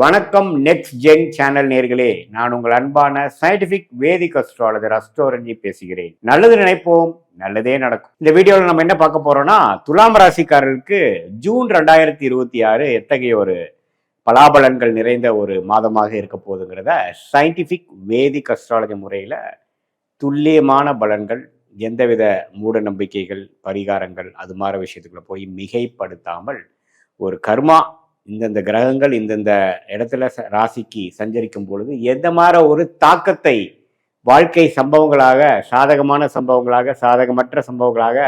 வணக்கம் next gen channel நேர்களே, நான் உங்கள் அன்பான சயின்டிபிக் வேதிக் அஸ்ட்ராலஜர் அஸ்ட்ரோரஞ்சி பேசுகிறேன். நல்லது நினைப்போம், நல்லதே நடக்கும். இந்த வீடியோவில் நம்ம என்ன பார்க்க போறோம்னா, துலாம் ராசிக்காரர்களுக்கு ஜூன் 2026 எத்தகைய ஒரு பலாபலன்கள் நிறைந்த ஒரு மாதமாக இருக்க போகுதுங்கிறத சயின்டிபிக் வேதிக் அஸ்ட்ராலஜி முறையில் துல்லியமான பலன்கள், எந்தவித மூட நம்பிக்கைகள், பரிகாரங்கள் அது மாதிரி விஷயத்துக்குள்ள போய் மிகைப்படுத்தாமல் ஒரு கர்மா இந்தந்த கிரகங்கள் இந்தந்த இடத்துல ராசிக்கு சஞ்சரிக்கும் பொழுது எந்த மாதிரி ஒரு தாக்கத்தை வாழ்க்கை சம்பவங்களாக, சாதகமான சம்பவங்களாக, சாதகமற்ற சம்பவங்களாக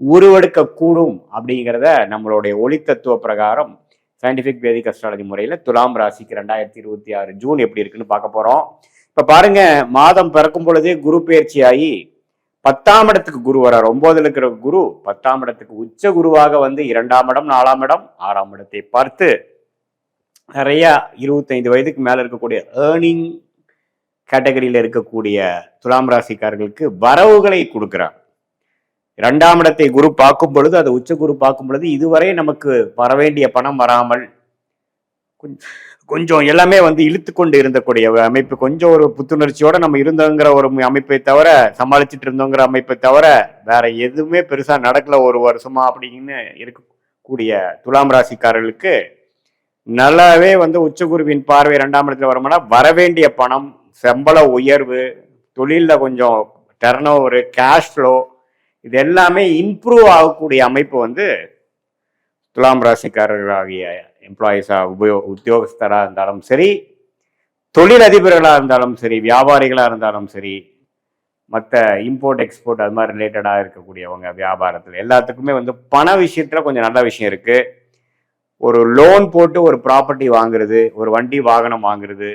உருவெடுக்க கூடும் அப்படிங்கிறத நம்மளுடைய ஒளி தத்துவ பிரகாரம் சயின்டிபிக் வேதிக் அஸ்ட்ராலஜி முறையில் துலாம் ராசிக்கு 2026 ஜூன் எப்படி இருக்குன்னு பார்க்க போறோம். இப்ப பாருங்க, மாதம் பிறக்கும் பொழுதே குரு பயிற்சி ஆகி 10ஆம் இடத்துக்கு குரு வரார். 9ல் இருக்கிற குரு 10ஆம் இடத்துக்கு உச்ச குருவாக வந்து 2ஆம் இடம், 4ஆம் இடம், 6ஆம் இடத்தை பார்த்து நிறைய 25 வயதுக்கு மேல இருக்கக்கூடிய ஏர்னிங் கேட்டகரியில இருக்கக்கூடிய துலாம் ராசிக்காரர்களுக்கு வரவுகளை கொடுக்கிறார். 2ஆம் இடத்தை குரு பார்க்கும் பொழுது, அது உச்ச குரு பார்க்கும் பொழுது இதுவரை நமக்கு வர வேண்டிய பணம் வராமல் கொஞ்சம் எல்லாமே வந்து இழுத்து கொண்டு இருந்தக்கூடிய அமைப்பு, கொஞ்சம் ஒரு புத்துணர்ச்சியோட நம்ம இருந்தோங்கிற ஒரு அமைப்பை தவிர, சமாளிச்சுட்டு இருந்தோங்கிற அமைப்பை தவிர வேற எதுவுமே பெருசா நடக்கல ஒரு வருஷமா அப்படின்னு இருக்கக்கூடிய துலாம் ராசிக்காரர்களுக்கு நல்லாவே வந்து உச்சகுருவின் பார்வை 2ஆம் இடத்துல வருமானா வரவேண்டிய பணம், சம்பள உயர்வு, தொழிலில் கொஞ்சம் டர்ன் ஓவர், கேஷ் ஃப்ளோ, இது எல்லாமே இம்ப்ரூவ் ஆகக்கூடிய அமைப்பு வந்து துலாம் ராசிக்காரர்களாகிய எம்ப்ளாயிஸாக உத்தியோகஸ்தராக இருந்தாலும் சரி, தொழிலதிபர்களாக இருந்தாலும் சரி, வியாபாரிகளாக இருந்தாலும் சரி, மற்ற இம்போர்ட் எக்ஸ்போர்ட் அது மாதிரி ரிலேட்டடாக இருக்கக்கூடியவங்க வியாபாரத்தில் எல்லாத்துக்குமே வந்து பண விஷயத்தில் கொஞ்சம் நல்ல விஷயம் இருக்குது. ஒரு லோன் போட்டு ஒரு ப்ராப்பர்ட்டி வாங்குறது, ஒரு வண்டி வாகனம் வாங்குறது,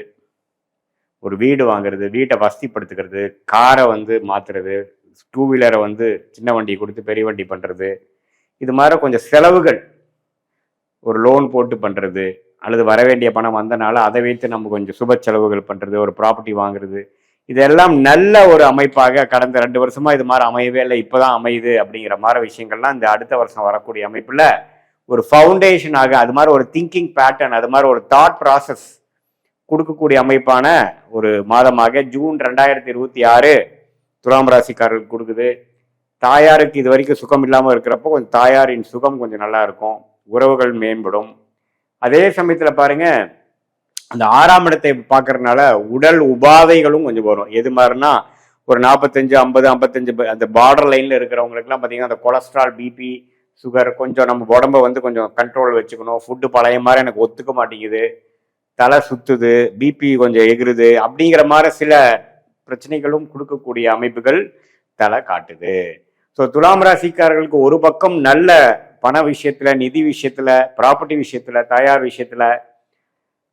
ஒரு வீடு வாங்குறது, வீட்டை வசதிப்படுத்துக்கிறது, காரை வந்து மாற்றுறது, 2 வீலரை வந்து சின்ன வண்டி கொடுத்து பெரிய வண்டி பண்ணுறது, இது மாதிரி கொஞ்சம் செலவுகள், ஒரு லோன் போட்டு பண்ணுறது, அல்லது வரவேண்டிய பணம் வந்தனால அதை வைத்து நம்ம கொஞ்சம் சுப செலவுகள் பண்ணுறது, ஒரு ப்ராப்பர்ட்டி வாங்குறது, இதெல்லாம் நல்ல ஒரு அமைப்பாக கடந்த 2 வருஷமா இது மாதிரி அமையவே இல்லை, இப்போதான் அமையுது அப்படிங்கிற மாதிரி விஷயங்கள்லாம் இந்த அடுத்த வருஷம் வரக்கூடிய அமைப்பில் ஒரு ஃபவுண்டேஷனாக, அது மாதிரி ஒரு திங்கிங் பேட்டர்ன், அது மாதிரி ஒரு தாட் ப்ராசஸ் கொடுக்கக்கூடிய அமைப்பான ஒரு மாதமாக ஜூன் 2026 துலாம் ராசிக்காரர்களுக்கு கொடுக்குது. தாயாருக்கு இது வரைக்கும் சுகம் இல்லாமல் இருக்கிறப்போ கொஞ்சம் தாயாரின் சுகம் கொஞ்சம் நல்லா இருக்கும், உறவுகள் மேம்படும். அதே சமயத்தில் பாருங்க, அந்த 6ஆம் இடத்தை பார்க்கறதுனால உடல் உபாதைகளும் கொஞ்சம் வரும். எது மாதிரினா ஒரு 45, 50, 55 அந்த பார்டர் லைன்ல இருக்கிறவங்களுக்குலாம் பார்த்தீங்கன்னா அந்த கொலஸ்ட்ரால், பிபி, சுகர், கொஞ்சம் நம்ம உடம்ப வந்து கொஞ்சம் கண்ட்ரோல் வச்சுக்கணும். ஃபுட்டு பழைய மாதிரி எனக்கு ஒத்துக்க மாட்டேங்குது, தலை சுத்துது, பிபி கொஞ்சம் எகிருது அப்படிங்கிற மாதிரி சில பிரச்சனைகளும் கொடுக்கக்கூடிய அமைப்புகள் தலை காட்டுது. ஸோ துலாம் ராசிக்காரர்களுக்கு ஒரு பக்கம் நல்ல பண விஷயத்துல, நிதி விஷயத்துல, ப்ராப்பர்ட்டி விஷயத்துல, தயார் விஷயத்துல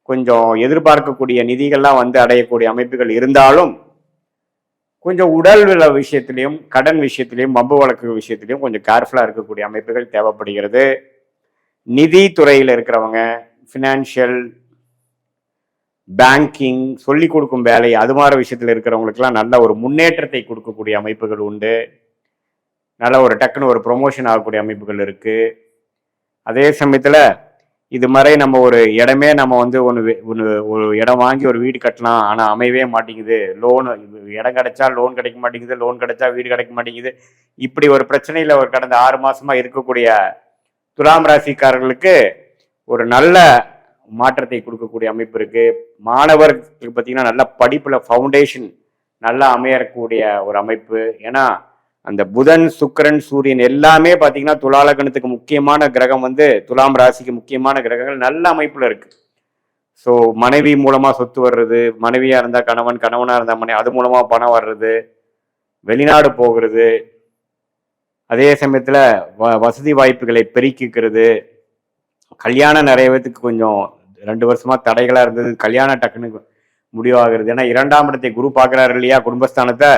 கொஞ்சம் எதிர்பார்க்கக்கூடிய நிதிகள்லாம் வந்து அடையக்கூடிய அமைப்புகள் இருந்தாலும், கொஞ்சம் உடல் விஷயத்திலையும், கடன் விஷயத்திலையும், வம்பு வழக்கு விஷயத்திலையும் கொஞ்சம் கேர்ஃபுல்லா இருக்கக்கூடிய அமைப்புகள் தேவைப்படுகிறது. நிதி துறையில் இருக்கிறவங்க, ஃபினான்ஷியல், பேங்கிங், சொல்லிக் கொடுக்கும் வேலை, அது மாதிரி விஷயத்துல இருக்கிறவங்களுக்குலாம் நல்ல ஒரு முன்னேற்றத்தை கொடுக்கக்கூடிய அமைப்புகள் உண்டு. நல்ல ஒரு டக்குன்னு ஒரு ப்ரொமோஷன் ஆகக்கூடிய அமைப்புகள் இருக்கு. அதே சமயத்துல இது மாதிரி நம்ம ஒரு இடமே நம்ம வந்து ஒரு இடம் வாங்கி ஒரு வீடு கட்டலாம், ஆனா அமையவே மாட்டேங்குது, லோனு இடம் கிடைச்சா லோன் கிடைக்க மாட்டேங்குது, லோன் கிடைச்சா வீடு கிடைக்க மாட்டேங்குது, இப்படி ஒரு பிரச்சனையில ஒரு கடந்த 6 மாசமா இருக்கக்கூடிய துலாம் ராசிக்காரர்களுக்கு ஒரு நல்ல மாற்றத்தை கொடுக்கக்கூடிய அமைப்பு இருக்கு. மாணவர்களுக்கு பார்த்தீங்கன்னா நல்ல படிப்புல ஃபவுண்டேஷன் நல்லா அமையக்கூடிய ஒரு அமைப்பு. ஏன்னா அந்த புதன், சுக்கிரன், சூரியன் எல்லாமே பார்த்தீங்கன்னா துலாலக்கணத்துக்கு முக்கியமான கிரகம் வந்து துலாம் ராசிக்கு முக்கியமான கிரகங்கள் நல்ல அமைப்புல இருக்கு. ஸோ மனைவி மூலமா சொத்து வர்றது, மனைவியா இருந்தா கணவன், கணவனா இருந்தா மனைவி, அது மூலமா பணம் வர்றது, வெளிநாடு போகிறது, அதே சமயத்துல வசதி வாய்ப்புகளை பெருக்கிக்கிறது, கல்யாணம் நிறைய பேத்துக்கு கொஞ்சம் 2 வருஷமா தடைகளா இருந்தது, கல்யாணம் டக்குன்னு முடிவாகிறது. ஏன்னா 2ஆம் இடத்தை குரு பார்க்கிறாரு இல்லையா, குடும்பஸ்தானத்தை.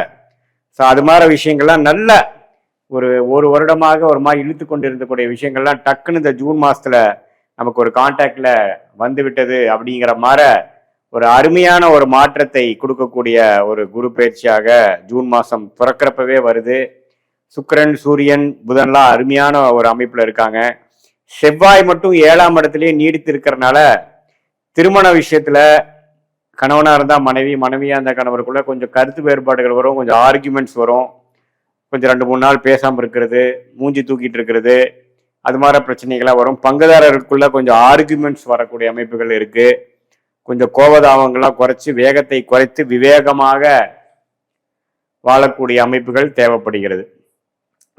ஸோ அது மாதிரி விஷயங்கள்லாம் நல்ல ஒரு வருடமாக ஒரு மாதிரி இழுத்து கொண்டு இருந்தக்கூடிய விஷயங்கள்லாம் டக்குன்னு இந்த ஜூன் மாசத்துல நமக்கு ஒரு கான்டாக்ட்ல வந்து விட்டது அப்படிங்கிற மாதிரி ஒரு அருமையான ஒரு மாற்றத்தை கொடுக்கக்கூடிய ஒரு குரு பயிற்சியாக ஜூன் மாசம் பிறக்கிறப்பவே வருது. சுக்கிரன், சூரியன், புதன்லாம் அருமையான ஒரு அமைப்புல இருக்காங்க. செவ்வாய் மட்டும் 7ஆம் இடத்துலயே நீடித்து இருக்கிறனால திருமண விஷயத்துல கணவனா இருந்தா மனைவி, மனைவியா இருந்தா கணவருக்குள்ள கொஞ்சம் கருத்து வேறுபாடுகள் வரும், கொஞ்சம் ஆர்கியூமெண்ட்ஸ் வரும், கொஞ்சம் 2-3 நாள் பேசாம இருக்கிறது, மூஞ்சி தூக்கிட்டு இருக்கிறது, அது மாதிரி பிரச்சனைகளா வரும். பங்குதாரருக்குள்ள கொஞ்சம் ஆர்கியூமெண்ட்ஸ் வரக்கூடிய அமைப்புகள் இருக்கு. கொஞ்சம் கோபதாபங்கள்லாம் குறைச்சி வேகத்தை குறைத்து விவேகமாக வாழக்கூடிய அமைப்புகள் தேவைப்படுகிறது.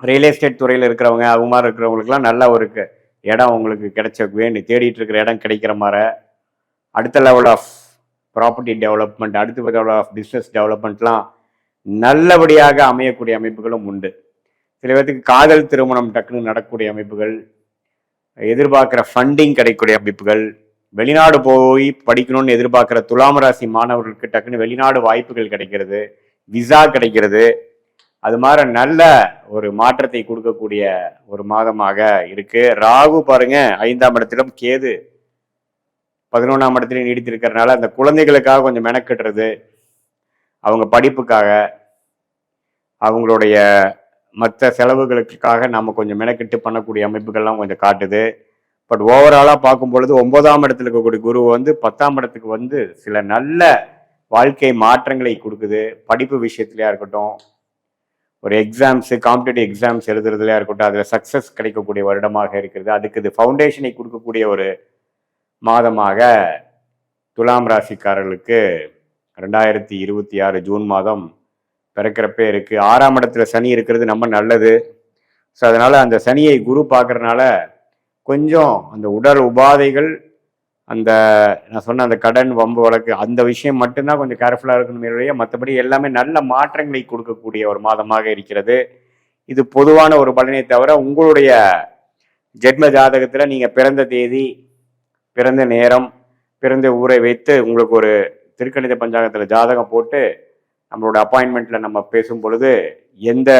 ரியல் எஸ்டேட் துறையில் இருக்கிறவங்க அது மாதிரி இருக்கிறவங்களுக்குலாம் நல்ல ஒரு இடம் உங்களுக்கு கிடைச்ச வேணும், தேடிட்டு இருக்கிற இடம் கிடைக்கிற மாதிரி அடுத்த லெவல் ஆஃப் ப்ராப்பர்ட்டி டெவலப்மெண்ட், அடுத்த லெவல் ஆஃப் பிஸ்னஸ் டெவலப்மெண்ட்லாம் நல்லபடியாக அமையக்கூடிய அமைப்புகளும் உண்டு. சில பேருக்கு காதல் திருமணம் டக்குன்னு நடக்கக்கூடிய அமைப்புகள், எதிர்பார்க்குற ஃபண்டிங் கிடைக்கக்கூடிய அமைப்புகள், வெளிநாடு போய் படிக்கணும்னு எதிர்பார்க்குற துலாம் ராசி மாணவர்களுக்கு டக்குன்னு வெளிநாடு வாய்ப்புகள் கிடைக்கிறது, விசா கிடைக்கிறது. அது மாதிரி நல்ல ஒரு மாற்றத்தை கொடுக்கக்கூடிய ஒரு மாதமாக இருக்கு. ராகு பாருங்க 5ஆம் இடத்திலும், கேது 11ஆம் இடத்துலையும் நீடித்திருக்கிறதுனால அந்த குழந்தைகளுக்காக கொஞ்சம் மெனக்கட்டுறது, அவங்க படிப்புக்காக, அவங்களுடைய மற்ற செலவுகளுக்காக நம்ம கொஞ்சம் மெனக்கெட்டு பண்ணக்கூடிய அமைப்புகள்லாம் கொஞ்சம் காட்டுது. பட் ஓவராலாக பார்க்கும் பொழுது 9ஆம் இடத்துல இருக்கக்கூடிய குரு வந்து 10ஆம் இடத்துக்கு வந்து சில நல்ல வாழ்க்கை மாற்றங்களை கொடுக்குது. படிப்பு விஷயத்துலையா இருக்கட்டும், ஒரு எக்ஸாம்ஸு, காம்படிட்டிவ் எக்ஸாம்ஸ் எழுதுறதுலையா இருக்கட்டும், அதில் சக்ஸஸ் கிடைக்கக்கூடிய வருடமாக இருக்கிறது. அதுக்கு இது ஃபவுண்டேஷனை கொடுக்கக்கூடிய ஒரு மாதமாக துலாம் ராசிக்காரர்களுக்கு 2026 ஜூன் மாதம் பிறக்கிறப்பே இருக்கு. 6ஆம் இடத்துல சனி இருக்கிறது நம்ம நல்லது. ஸோ அதனால அந்த சனியை குரு பார்க்கறதுனால கொஞ்சம் அந்த உடல் உபாதைகள், அந்த நான் சொன்ன அந்த கடன் வம்பு வழக்கு அந்த விஷயம் மட்டும்தான் கொஞ்சம் கேர்ஃபுல்லாக இருக்கணும். மற்றபடி எல்லாமே நல்ல மாற்றங்களை கொடுக்கக்கூடிய ஒரு மாதமாக இருக்கிறது. இது பொதுவான ஒரு பலனை தவிர உங்களுடைய ஜென்ம ஜாதகத்தில் நீங்கள் பிறந்த தேதி, பிறந்த நேரம், பிறந்த ஊரை வைத்து உங்களுக்கு ஒரு திருக்கணித பஞ்சாங்கத்தில் ஜாதகம் போட்டு நம்மளோட அப்பாயின்மெண்ட்டில் நம்ம பேசும் பொழுது எந்த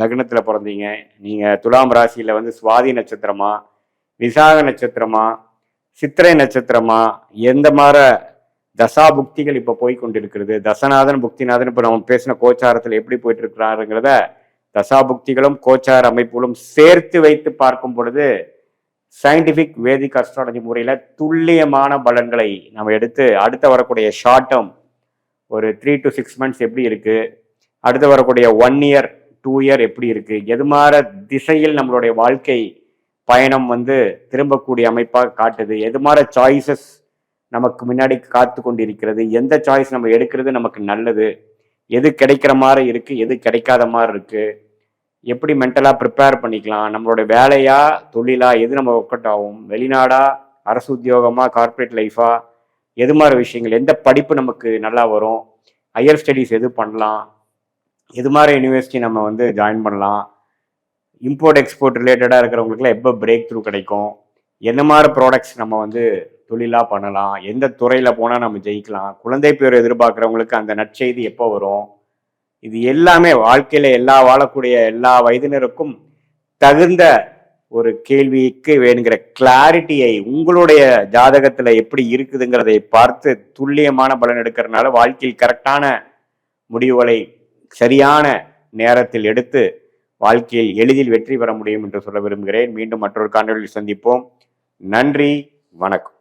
லக்னத்தில் பிறந்தீங்க, நீங்கள் துலாம் ராசியில் வந்து சுவாதி நட்சத்திரமா, விசாக நட்சத்திரமா, சித்திரை நட்சத்திரமா, எந்த மாதிரி தசா புக்திகள் இப்போ போய் கொண்டிருக்கிறது, தசநாதன் புக்திநாதன் இப்போ நம்ம பேசின கோச்சாரத்தில் எப்படி போயிட்டு இருக்கிறாருங்கிறத தசா புக்திகளும் கோச்சார அமைப்புகளும் சேர்த்து வைத்து பார்க்கும் பொழுது சயின்டிஃபிக் வேதிக் அஸ்ட்ராலஜி முறையில் துல்லியமான பலன்களை நம்ம எடுத்து அடுத்து வரக்கூடிய ஷார்ட் டேர்ம் ஒரு 3 to 6 months எப்படி இருக்கு, அடுத்து வரக்கூடிய 1 year 2 year எப்படி இருக்கு, எது மாதிரி திசையில் நம்மளுடைய வாழ்க்கை பயணம் வந்து திரும்பக்கூடிய அமைப்பாக காட்டுது, எது மாதிரி சாய்ஸஸ் நமக்கு முன்னாடி காத்து கொண்டிருக்கிறது, எந்த சாய்ஸ் நம்ம எடுக்கிறது நமக்கு நல்லது, எது கிடைக்கிற மாதிரி இருக்கு, எது கிடைக்காத மாதிரி இருக்கு, எப்படி மென்டலாக ப்ரிப்பேர் பண்ணிக்கலாம், நம்மளுடைய வேலையா தொழிலா எது நம்ம ஒர்க் அவுட் ஆகும், வெளிநாடா அரசு உத்தியோகமா கார்பரேட் லைஃபா, எது மாதிரி விஷயங்கள், எந்த படிப்பு நமக்கு நல்லா வரும், ஹையர் ஸ்டடீஸ் எது பண்ணலாம், எது மாதிரி யூனிவர்சிட்டி நம்ம வந்து ஜாயின் பண்ணலாம், இம்போர்ட் எக்ஸ்போர்ட் ரிலேட்டடாக இருக்கிறவங்களுக்குலாம் எப்போ பிரேக் த்ரூ கிடைக்கும், என்ன மாதிரி ப்ராடக்ட்ஸ் நம்ம வந்து தொழிலாக பண்ணலாம், எந்த துறையில் போனால் நம்ம ஜெயிக்கலாம், குழந்தை பேர் எதிர்பார்க்குறவங்களுக்கு அந்த நற்செய்தி எப்போ வரும், இது எல்லாமே வாழ்க்கையில் வாழக்கூடிய எல்லா வயதினருக்கும் தகுந்த ஒரு கேள்விக்கு வேணுங்கிற கிளாரிட்டியை உங்களுடைய ஜாதகத்தில் எப்படி இருக்குதுங்கிறதை பார்த்து துல்லியமான பலன் எடுக்கிறதுனால வாழ்க்கையில் கரெக்டான முடிவுகளை சரியான நேரத்தில் எடுத்து வாழ்க்கையில் எளிதில் வெற்றி பெற முடியும் என்று சொல்ல விரும்புகிறேன். மீண்டும் மற்றொரு காணொளியில் சந்திப்போம். நன்றி, வணக்கம்.